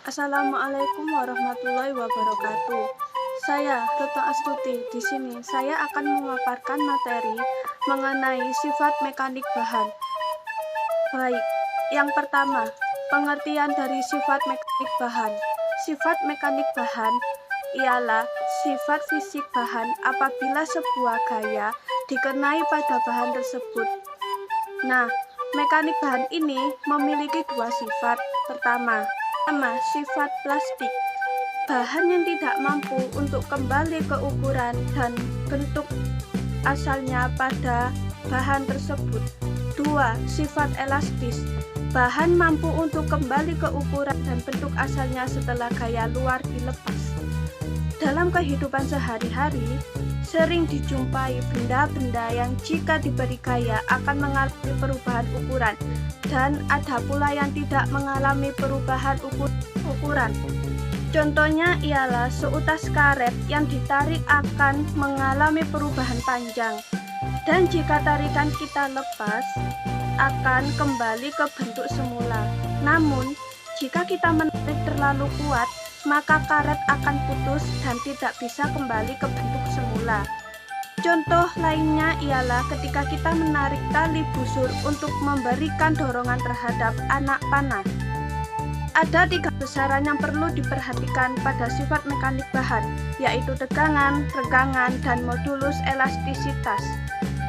Assalamualaikum warahmatullahi wabarakatuh. Saya Retno Astuti. Di sini saya akan memaparkan materi mengenai sifat mekanik bahan. Baik, yang pertama, pengertian dari sifat mekanik bahan. Sifat mekanik bahan ialah sifat fisik bahan apabila sebuah gaya dikenai pada bahan tersebut. Nah, mekanik bahan ini memiliki dua sifat. Pertama, sifat plastik. Bahan yang tidak mampu untuk kembali ke ukuran dan bentuk asalnya pada bahan tersebut. Dua, sifat elastis. Bahan mampu untuk kembali ke ukuran dan bentuk asalnya setelah gaya luar dilepas. Dalam kehidupan sehari-hari, sering dijumpai benda-benda yang jika diberi gaya akan mengalami perubahan ukuran, dan ada pula yang tidak mengalami perubahan ukuran. Contohnya ialah seutas karet yang ditarik akan mengalami perubahan panjang, dan jika tarikan kita lepas, akan kembali ke bentuk semula. Namun, jika kita menarik terlalu kuat, maka karet akan putus dan tidak bisa kembali ke bentuk semula. Contoh lainnya ialah ketika kita menarik tali busur untuk memberikan dorongan terhadap anak panah. Ada tiga besaran yang perlu diperhatikan pada sifat mekanik bahan, yaitu tegangan, regangan, dan modulus elastisitas.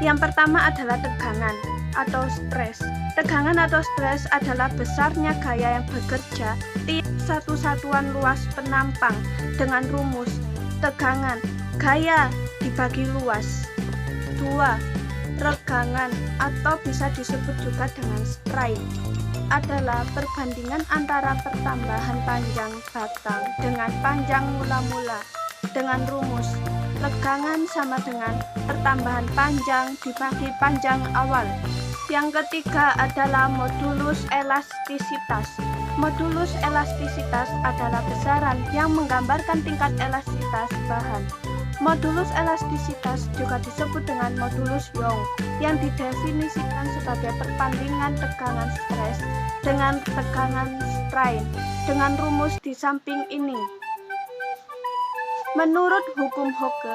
Yang pertama adalah tegangan atau stres. Tegangan atau stres adalah besarnya gaya yang bekerja tiap satu satuan luas penampang dengan rumus tegangan gaya dibagi luas. 2. Regangan atau bisa disebut juga dengan strain adalah perbandingan antara pertambahan panjang batang dengan panjang mula-mula dengan rumus regangan sama dengan pertambahan panjang dibagi panjang awal. Yang ketiga adalah modulus elastisitas. Modulus elastisitas adalah besaran yang menggambarkan tingkat elastisitas bahan. Modulus elastisitas juga disebut dengan modulus Young yang didefinisikan sebagai perbandingan tegangan stres dengan tegangan strain dengan rumus di samping ini. Menurut hukum Hooke,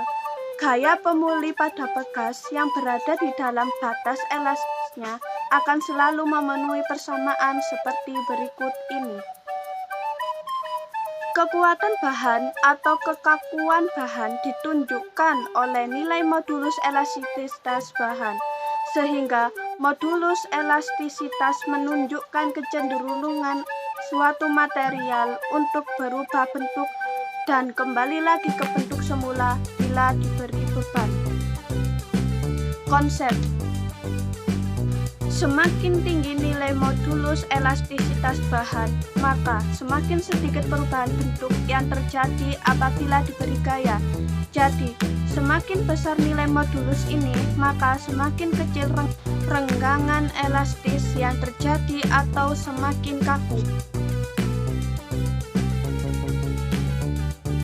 gaya pemuli pada bekas yang berada di dalam batas elastisnya akan selalu memenuhi persamaan seperti berikut ini. Kekuatan bahan atau kekakuan bahan ditunjukkan oleh nilai modulus elastisitas bahan, sehingga modulus elastisitas menunjukkan kecenderungan suatu material untuk berubah bentuk dan kembali lagi ke bentuk semula bila diberi beban. Konsep: semakin tinggi nilai modulus elastisitas bahan, maka semakin sedikit perubahan bentuk yang terjadi apabila diberi gaya. Jadi, semakin besar nilai modulus ini, maka semakin kecil renggangan elastis yang terjadi atau semakin kaku.